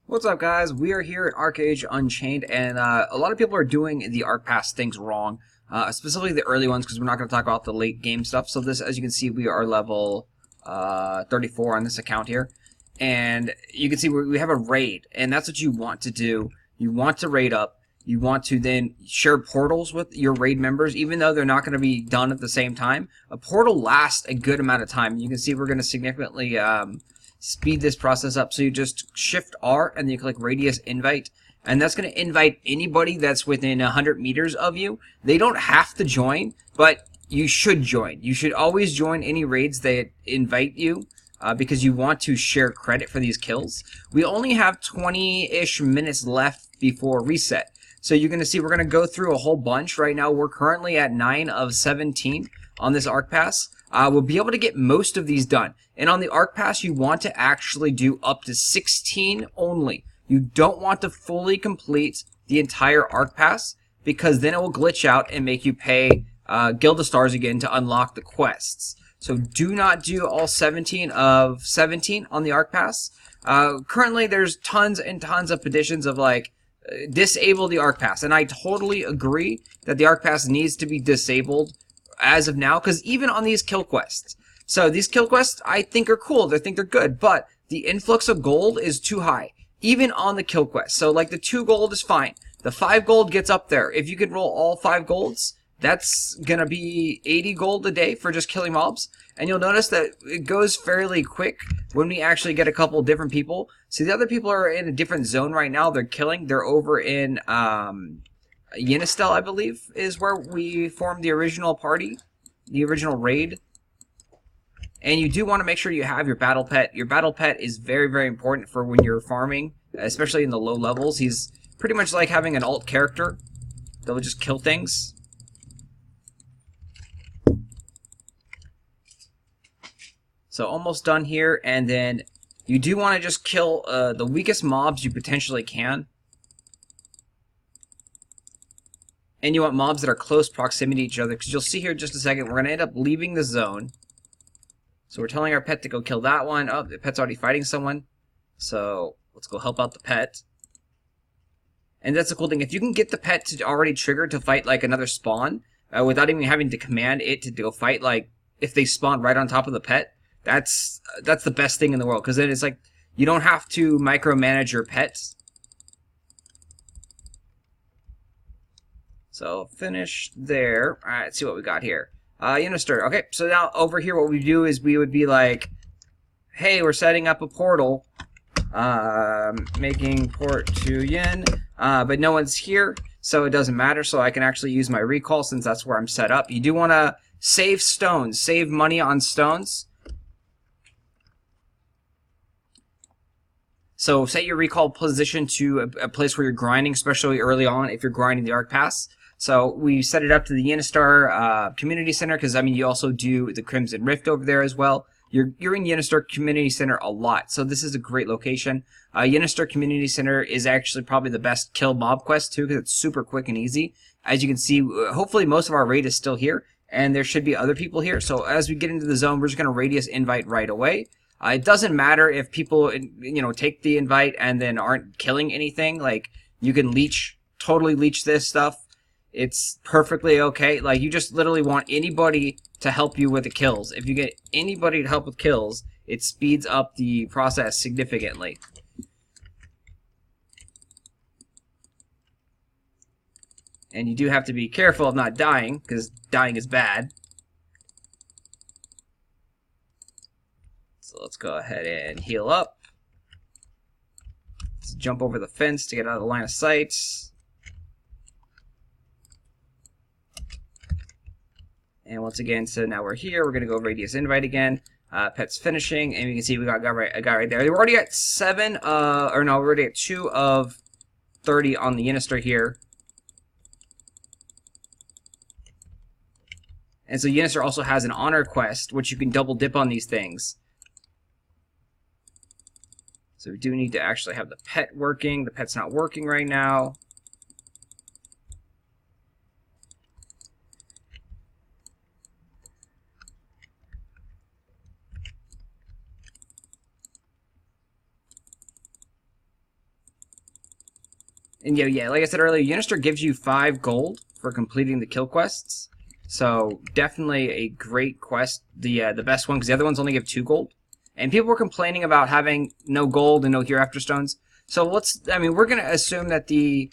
What's up, guys? We are here at Archeage Unchained, and a lot of people are doing the Archepass things wrong, specifically the early ones, because we're not going to talk about the late game stuff. So this, as you can see, we are level 34 on this account here, and you can see we have a raid, and that's what you want to do. You want to raid up. You want to then share portals with your raid members, even though they're not going to be done at the same time. A portal lasts a good amount of time. You can see we're going to significantly speed this process up. So you just shift R and then you click radius invite, and that's going to invite anybody that's within 100 meters of you. They don't have to join, but you should join. You should always join any raids that invite you, because you want to share credit for these kills. We only have 20-ish minutes left before reset. So you're going to see we're going to go through a whole bunch. Right now we're currently at 9 of 17 on this Archepass. We'll be able to get most of these done. And on the Archepass, you want to actually do up to 16 only. You don't want to fully complete the entire Archepass, because then it will glitch out and make you pay Guild of Stars again to unlock the quests. So do not do all 17 of 17 on the Archepass. Currently, there's tons and tons of petitions of like, disable the Archepass, and I totally agree that the Archepass needs to be disabled as of now, because even on these kill quests, so these kill quests I think are cool, I think they're good, but the influx of gold is too high, even on the kill quest. So like the 2 gold is fine, the 5 gold gets up there. If you could roll all 5 golds, that's gonna be 80 gold a day for just killing mobs. And you'll notice that it goes fairly quick when we actually get a couple different people. See, the other people are in a different zone right now. They're killing. They're over in Yenistel, I believe, is where we formed the original party, the original raid. And you do want to make sure you have your battle pet. Your battle pet is very, very important for when you're farming, especially in the low levels. He's pretty much like having an alt character that will just kill things. So almost done here, and then you do want to just kill the weakest mobs you potentially can. And you want mobs that are close proximity to each other, because you'll see here in just a second, we're going to end up leaving the zone. So we're telling our pet to go kill that one. Oh, the pet's already fighting someone. So let's go help out the pet. And that's the cool thing. If you can get the pet to already trigger to fight like another spawn, without even having to command it to go fight, like if they spawn right on top of the pet, that's the best thing in the world, because then it's like you don't have to micromanage your pets. So finish there. All right, let's see what we got here. Unister. Okay, so now over here, what we do is we would be like, hey, we're setting up a portal, making port to Yin, but no one's here, so it doesn't matter. So I can actually use my recall since that's where I'm set up. You do want to save stones, save money on stones. So set your recall position to a place where you're grinding, especially early on if you're grinding the Archepass. So we set it up to the Yenistar Community Center, because I mean you also do the Crimson Rift over there as well. You're in Yenistar Community Center a lot, so this is a great location. Yenistar Community Center is actually probably the best kill mob quest too, because it's super quick and easy. As you can see, hopefully most of our raid is still here, and there should be other people here. So as we get into the zone, we're just going to radius invite right away. It doesn't matter if people, take the invite and then aren't killing anything. Like, you can totally leech this stuff. It's perfectly okay. Like, you just literally want anybody to help you with the kills. If you get anybody to help with kills, it speeds up the process significantly. And you do have to be careful of not dying, because dying is bad. So let's go ahead and heal up. Let's jump over the fence to get out of the line of sight. And once again, so now we're here. We're going to go radius invite again. Pet's finishing, and you can see we got a guy right there. We're already at 7, we're already at 2 of 30 on the Yenistar here. And so Yenistar also has an honor quest, which you can double dip on these things. So we do need to actually have the pet working. The pet's not working right now. And yeah, like I said earlier, Unister gives you 5 gold for completing the kill quests. So definitely a great quest, the best one, because the other ones only give 2 gold. And people were complaining about having no gold and no hereafter stones. So we're going to assume that the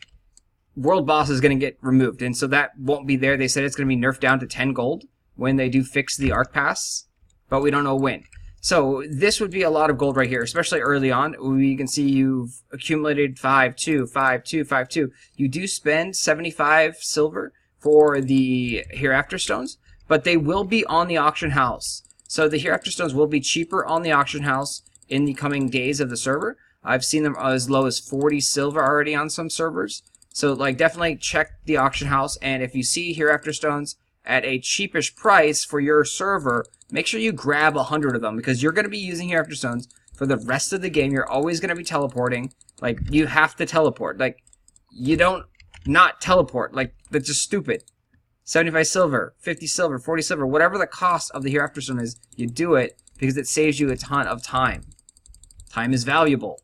world boss is going to get removed, and so that won't be there. They said it's going to be nerfed down to 10 gold when they do fix the Archepass, but we don't know when. So this would be a lot of gold right here, especially early on. We can see you've accumulated 5, 2, 5, 2, 5, 2. You do spend 75 silver for the hereafter stones, but they will be on the auction house. So the hereafter stones will be cheaper on the auction house in the coming days of the server. I've seen them as low as 40 silver already on some servers. So like definitely check the auction house, and if you see hereafter stones at a cheapish price for your server, make sure you grab 100 of them, because you're going to be using hereafter stones for the rest of the game. You're always going to be teleporting. Like, you have to teleport. Like, you don't not teleport. Like, that's just stupid. 75 silver, 50 silver, 40 silver, whatever the cost of the hereafter stone is, you do it because it saves you a ton of time. Time is valuable.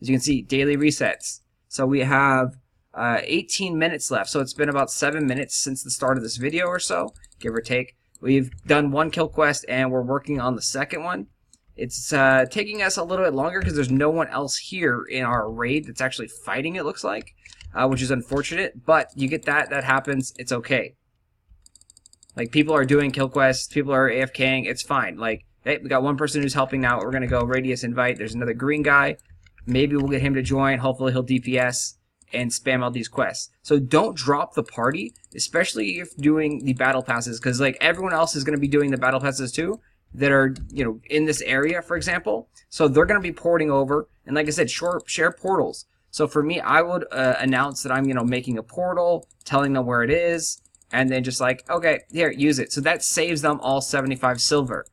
As you can see, daily resets. So we have 18 minutes left. So it's been about 7 minutes since the start of this video or so, give or take. We've done 1 kill quest and we're working on the second one. It's taking us a little bit longer because there's no one else here in our raid that's actually fighting, it looks like, which is unfortunate, but you get that happens, it's okay. Like, people are doing kill quests, people are AFKing, it's fine. Like, hey, we got one person who's helping now, we're gonna go radius invite, there's another green guy, maybe we'll get him to join, hopefully he'll DPS and spam all these quests. So don't drop the party, especially if doing the battle passes, because like everyone else is going to be doing the battle passes too, that are, you know, in this area, for example. So they're going to be porting over, and like I said, share portals. So for me, I would announce that I'm, you know, making a portal, telling them where it is, and then just like, okay, here, use it. So that saves them all 75 silver.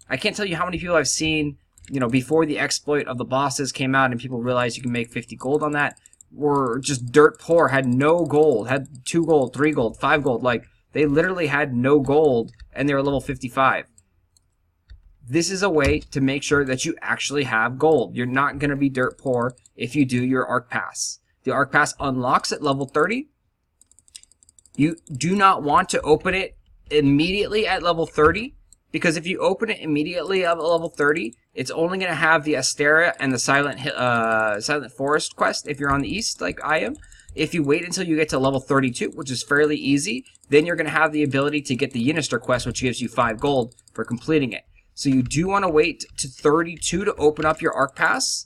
I can't tell you how many people I've seen, you know, before the exploit of the bosses came out and people realized you can make 50 gold on that, were just dirt poor, had no gold, had 2 gold, 3 gold, 5 gold. Like, they literally had no gold and they were level 55. This is a way to make sure that you actually have gold. You're not going to be dirt poor if you do your Archepass. The Archepass unlocks at level 30. You do not want to open it immediately at level 30, because if you open it immediately at level 30, it's only going to have the Asteria and the Silent Forest quest if you're on the east, like I am. If you wait until you get to level 32, which is fairly easy, then you're going to have the ability to get the Unister quest, which gives you 5 gold for completing it. So you do want to wait to 32 to open up your Archepass.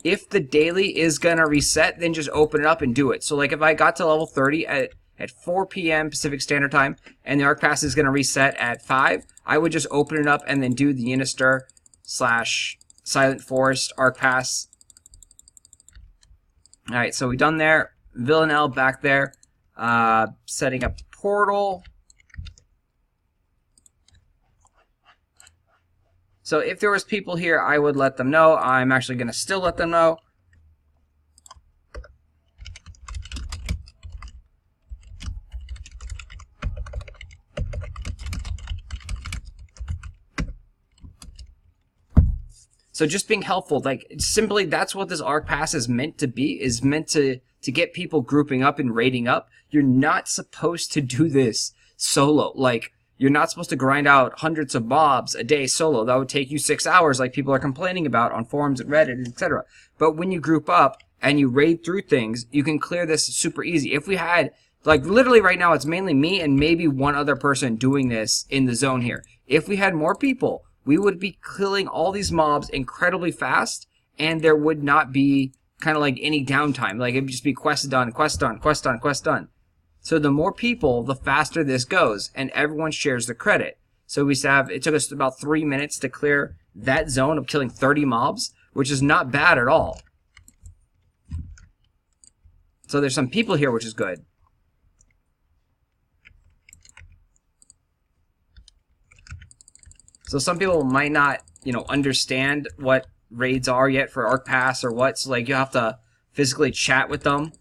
If the daily is going to reset, then just open it up and do it. So like if I got to level 30 at 4 p.m. Pacific Standard Time, and the Archepass is going to reset at 5, I would just open it up and then do the Unister / Silent Forest Archepass. Alright, so we're done there. Villanelle back there, setting up the portal. So if there was people here, I would let them know. I'm actually going to still let them know. So just being helpful, like, simply that's what this Archepass is meant to be, is meant to get people grouping up and raiding up. You're not supposed to do this solo. Like, you're not supposed to grind out hundreds of mobs a day solo. That would take you 6 hours, like people are complaining about on forums and Reddit, etc. But when you group up and you raid through things, you can clear this super easy. If we had, like, literally right now, it's mainly me and maybe one other person doing this in the zone here. If we had more people, we would be killing all these mobs incredibly fast, and there would not be kind of like any downtime. Like, it would just be quest done, quest done, quest done, quest done. So the more people, the faster this goes, and everyone shares the credit. So we have, it took us about 3 minutes to clear that zone of killing 30 mobs, which is not bad at all. So there's some people here, which is good. So some people might not, you know, understand what raids are yet for Archepass or what. So like you have to physically chat with them.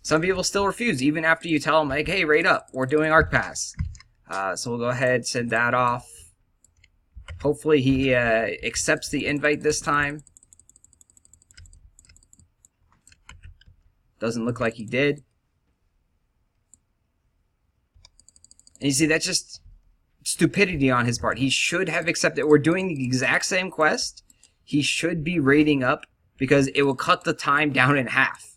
Some people still refuse, even after you tell them, like, hey, raid up, we're doing Archepass. So we'll go ahead and send that off. Hopefully he accepts the invite this time. Doesn't look like he did. And you see, that's just stupidity on his part. He should have accepted. We're doing the exact same quest. He should be raiding up because it will cut the time down in half.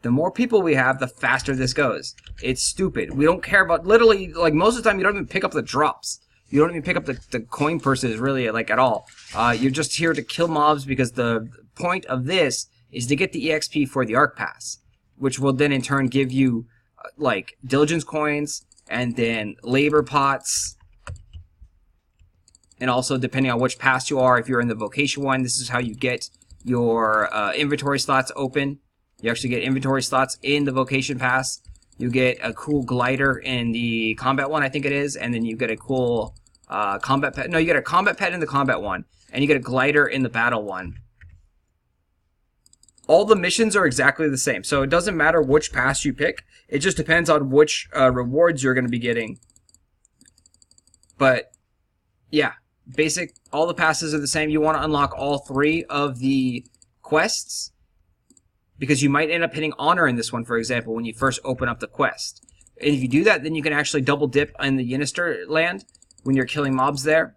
The more people we have, the faster this goes. It's stupid. We don't care about, literally, like, most of the time you don't even pick up the drops. You don't even pick up the coin purses, really, like, at all. You're just here to kill mobs because the point of this is to get the EXP for the Archepass, which will then in turn give you, like, diligence coins, and then labor pots. And also, depending on which pass you are, if you're in the vocation one, this is how you get your inventory slots open. You actually get inventory slots in the vocation pass. You get a cool glider in the combat one, I think it is, and then you get a cool combat pet. No, you get a combat pet in the combat one, and you get a glider in the battle one. All the missions are exactly the same, so it doesn't matter which pass you pick. It just depends on which rewards you're going to be getting. But yeah, all the passes are the same. You want to unlock all 3 of the quests, because you might end up hitting honor in this one, for example, when you first open up the quest. And if you do that, then you can actually double dip in the Yinister land when you're killing mobs there.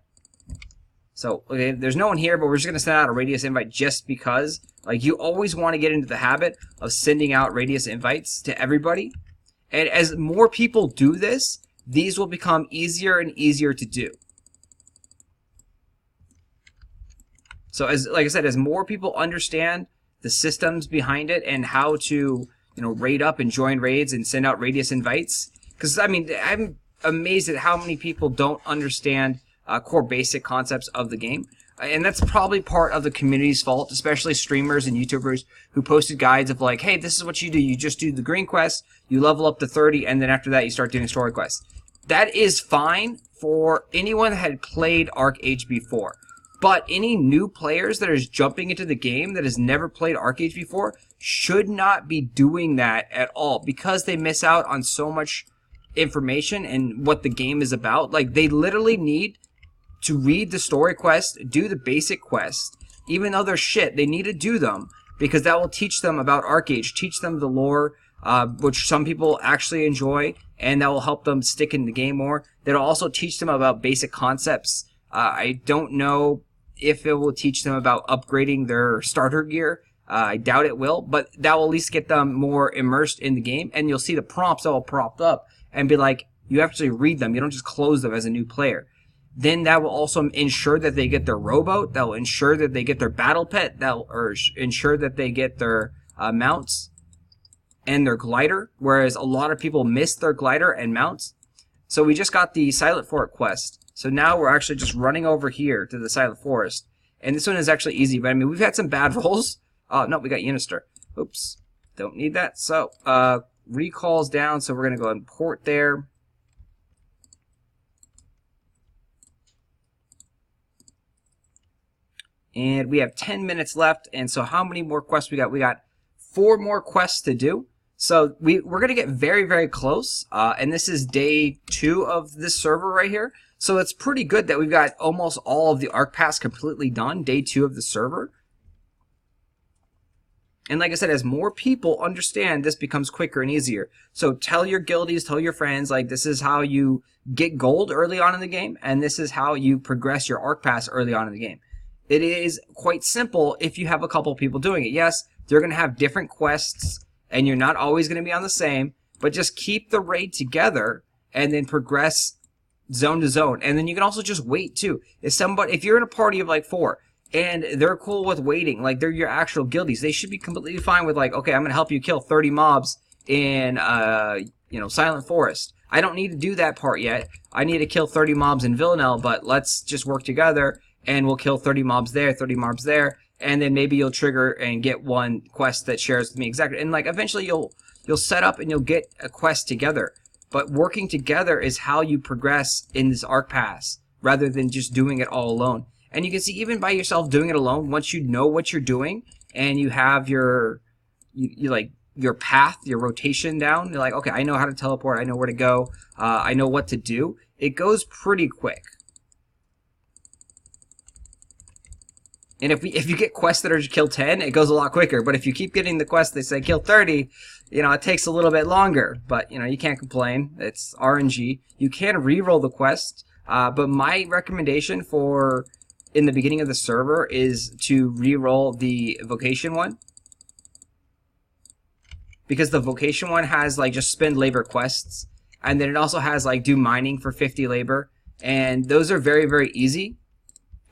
So, okay, there's no one here, but we're just going to send out a radius invite just because. Like, you always want to get into the habit of sending out radius invites to everybody. And as more people do this, these will become easier and easier to do. So, like I said, as more people understand the systems behind it and how to, raid up and join raids and send out radius invites. Because, I mean, I'm amazed at how many people don't understand core basic concepts of the game. And that's probably part of the community's fault, especially streamers and YouTubers who posted guides of like, hey, this is what you do. You just do the green quest, you level up to 30, and then after that you start doing story quests. That is fine for anyone that had played Archeage before. But any new players that is jumping into the game that has never played Archeage before should not be doing that at all, because they miss out on so much information and what the game is about. Like, they literally need to read the story quest, do the basic quest. Even though they're shit, they need to do them, because that will teach them about Archeage, teach them the lore, which some people actually enjoy, and that will help them stick in the game more. That'll also teach them about basic concepts. I don't know if it will teach them about upgrading their starter gear. I doubt it will, but that will at least get them more immersed in the game, and you'll see the prompts all propped up and be like, you actually read them. You don't just close them as a new player. Then that will also ensure that they get their rowboat. That will ensure that they get their battle pet. That will ensure that they get their mounts and their glider, whereas a lot of people miss their glider and mounts. So we just got the Silent Fort quest. So now we're actually just running over here to the Silent Forest. And this one is actually easy, but I mean, we've had some bad rolls. Oh, no, we got Yinister. Oops. Don't need that. So, recall's down, so we're going to go and port there. And we have 10 minutes left, and so how many more quests we got? We got 4 more quests to do. So we're going to get very, very close, and this is day 2 of this server right here. So it's pretty good that we've got almost all of the Archepass completely done, day 2 of the server. And like I said, as more people understand, this becomes quicker and easier. So tell your guildies, tell your friends, like, this is how you get gold early on in the game, and this is how you progress your Archepass early on in the game. It is quite simple if you have a couple people doing it. Yes, they're going to have different quests, and you're not always going to be on the same, but just keep the raid together and then progress zone to zone. And then you can also just wait too. If you're in a party of like 4 and they're cool with waiting, like they're your actual guildies, they should be completely fine with like, okay, I'm going to help you kill 30 mobs in Silent Forest. I don't need to do that part yet. I need to kill 30 mobs in Villanelle, but let's just work together and we'll kill 30 mobs there, 30 mobs there, and then maybe you'll trigger and get one quest that shares with me exactly. And like eventually you'll set up and you'll get a quest together. But working together is how you progress in this Archepass, rather than just doing it all alone. And you can see, even by yourself doing it alone, once you know what you're doing and you have your, you your path, your rotation down. You're like, okay, I know how to teleport. I know where to go. I know what to do. It goes pretty quick. And if you get quests that are kill 10, it goes a lot quicker. But if you keep getting the quests they say kill 30, you know, it takes a little bit longer. But, you know, you can't complain. It's RNG. You can reroll the quest. But my recommendation for in the beginning of the server is to reroll the vocation one. Because the vocation one has, like, just spend labor quests. And then it also has, like, do mining for 50 labor. And those are very, very easy.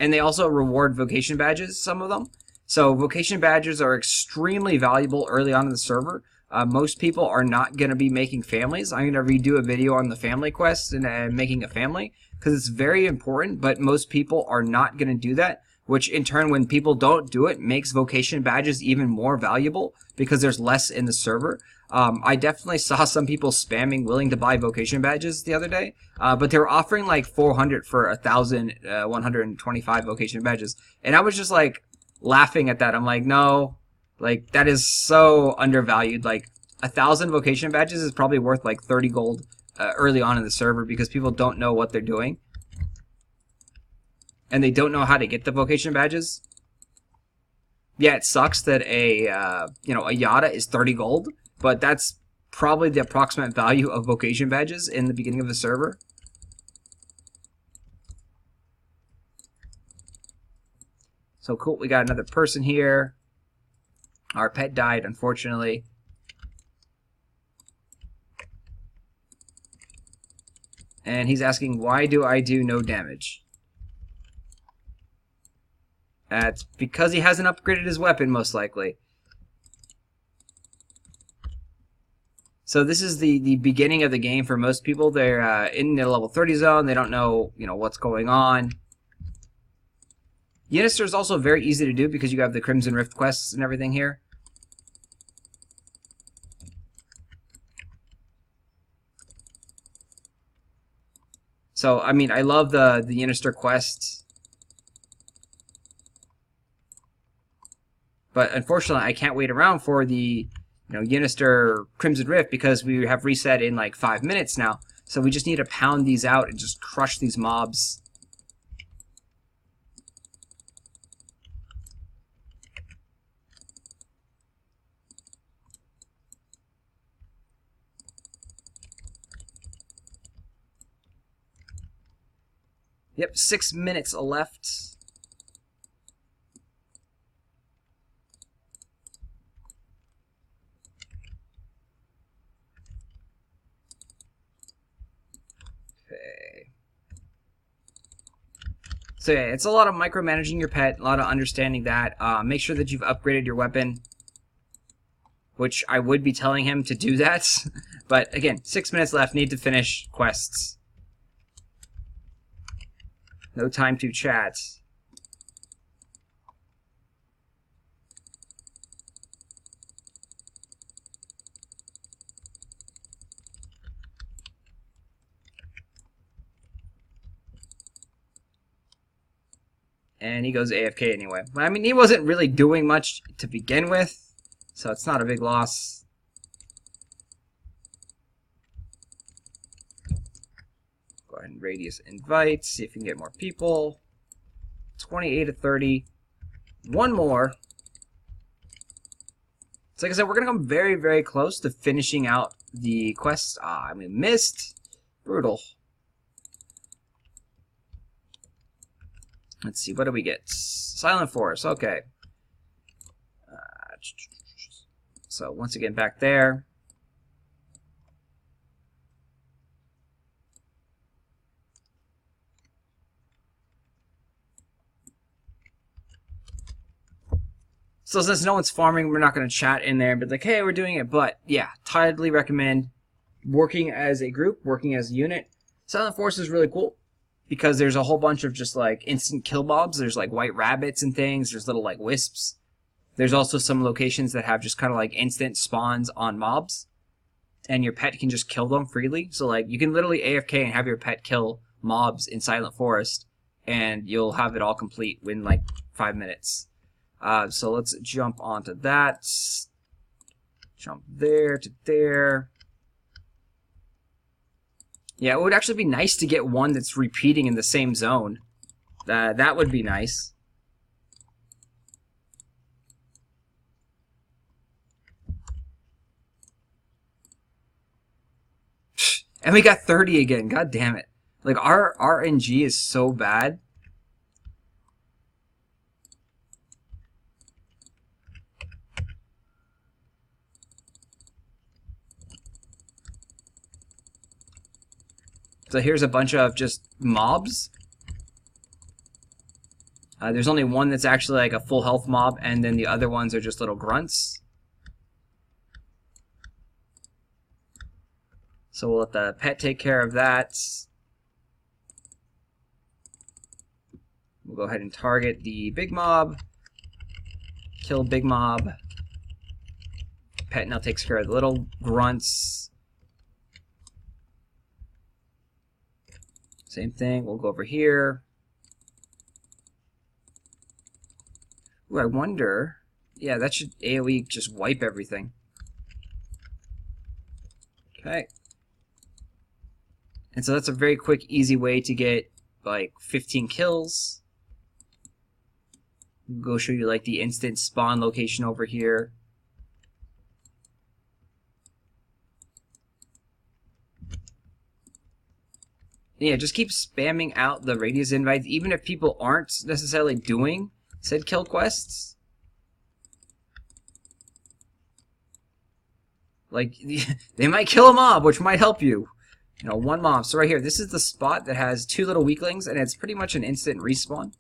And they also reward vocation badges, some of them. So vocation badges are extremely valuable early on in the server. Most people are not going to be making families. I'm going to redo a video on the family quest and making a family because it's very important, but most people are not going to do that, which in turn, when people don't do it, makes vocation badges even more valuable because there's less in the server. I definitely saw some people spamming willing to buy vocation badges the other day, but they were offering like 400 for 1,125 vocation badges. And I was just like laughing at that. I'm like, no, like that is so undervalued. Like 1,000 vocation badges is probably worth like 30 gold early on in the server because people don't know what they're doing. And they don't know how to get the vocation badges. Yeah, it sucks that a yada is 30 gold. But that's probably the approximate value of vocation badges in the beginning of the server. So cool, we got another person here. Our pet died, unfortunately. And he's asking, why do I do no damage? That's because he hasn't upgraded his weapon, most likely. So this is the beginning of the game for most people. They're in the level 30 zone. They don't know, what's going on. Unister is also very easy to do because you have the Crimson Rift quests and everything here. So, I mean, I love the Unister quests. But unfortunately, I can't wait around for the Unister Crimson Rift because we have reset in like 5 minutes now. So we just need to pound these out and just crush these mobs. Yep, 6 minutes left. So yeah, it's a lot of micromanaging your pet, a lot of understanding that. Make sure that you've upgraded your weapon, which I would be telling him to do that. But again, 6 minutes left, need to finish quests. No time to chat. And he goes AFK anyway. I mean, he wasn't really doing much to begin with, so it's not a big loss. Go ahead and radius invite, see if we can get more people. 28 to 30. One more. So like I said, we're going to come very, very close to finishing out the quest. I mean, missed. Brutal. Let's see, what do we get? Silent Forest, okay. So once again, back there. So since no one's farming, we're not going to chat in there and be like, hey, we're doing it. But yeah, totally recommend working as a group, working as a unit. Silent Forest is really cool. Because there's a whole bunch of just like instant kill mobs. There's like white rabbits and things. There's little like wisps. There's also some locations that have just kind of like instant spawns on mobs. And your pet can just kill them freely. So like you can literally AFK and have your pet kill mobs in Silent Forest. And you'll have it all complete in like 5 minutes. So let's jump onto that. Jump there to there. Yeah, it would actually be nice to get one that's repeating in the same zone. That would be nice. And we got 30 again. God damn it. Like, our RNG is so bad. So here's a bunch of just mobs. There's only one that's actually like a full health mob, and then the other ones are just little grunts. So we'll let the pet take care of that. We'll go ahead and target the big mob. Kill big mob. Pet now takes care of the little grunts. Same thing, we'll go over here. Ooh, I wonder... Yeah, that should AoE just wipe everything. Okay. And so that's a very quick, easy way to get, like, 15 kills. Go show you, like, the instant spawn location over here. Yeah, just keep spamming out the radius invites, even if people aren't necessarily doing said kill quests. Like, they might kill a mob, which might help you. You know, one mob. So right here, this is the spot that has 2 little weaklings, and it's pretty much an instant respawn.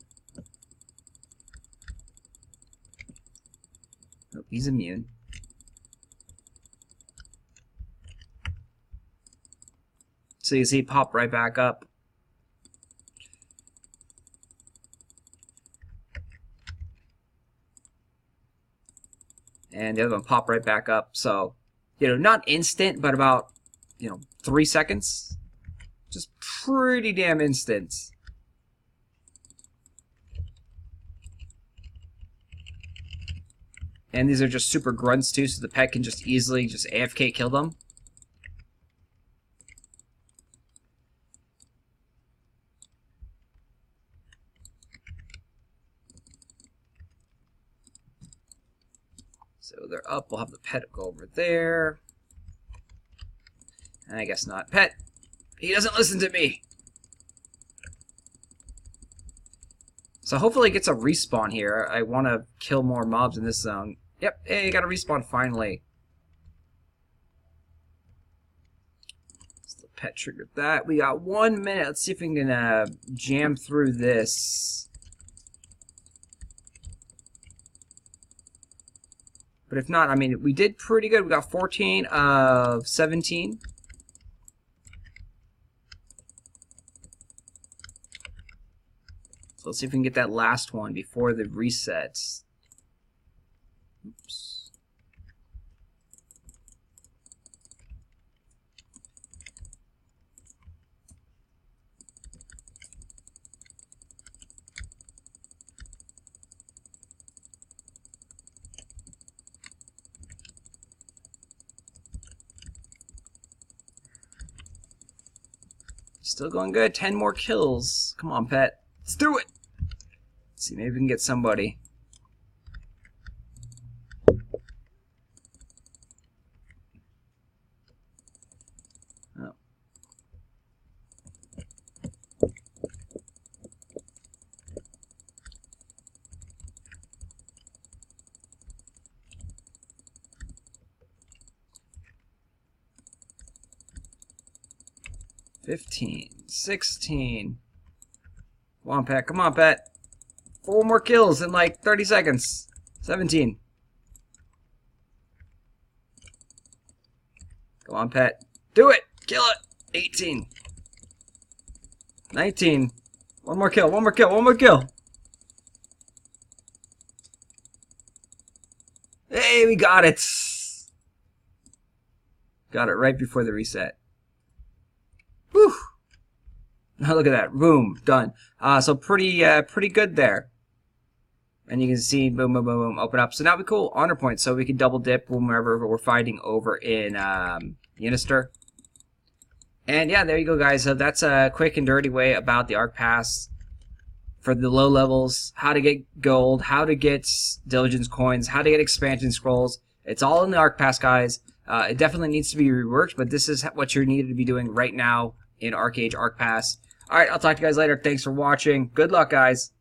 Oh, he's immune. So you see, pop right back up. And the other one pop right back up. So, you know, not instant, but about, 3 seconds. Just pretty damn instant. And these are just super grunts too, so the pet can just easily just AFK kill them. So they're up, we'll have the pet go over there. I guess not. Pet! He doesn't listen to me! So hopefully it gets a respawn here. I want to kill more mobs in this zone. Yep, hey, got a respawn finally. So the pet triggered that. We got 1 minute. Let's see if we can jam through this. But if not, I mean, we did pretty good. We got 14 of 17. So let's see if we can get that last one before the resets. Oops. Still going good. 10 more kills. Come on, pet. Let's do it. Let's see, maybe we can get somebody. Oh. $15, $16. Come on, pet. Come on, pet. 4 more kills in like 30 seconds. 17. Come on, pet. Do it. Kill it. 18. 19. 1 more kill. 1 more kill. 1 more kill. Hey, we got it. Got it right before the reset. Whew. Now look at that. Boom. Done. So pretty good there. And you can see, boom, boom, boom, boom, open up. So now we cool honor points, so we can double dip whenever we're fighting over in Unister. And yeah, there you go, guys. So that's a quick and dirty way about the Archepass for the low levels, how to get gold, how to get diligence coins, how to get expansion scrolls. It's all in the Archepass, guys. It definitely needs to be reworked, but this is what you're needed to be doing right now in Archeage Archepass. All right, I'll talk to you guys later. Thanks for watching. Good luck, guys.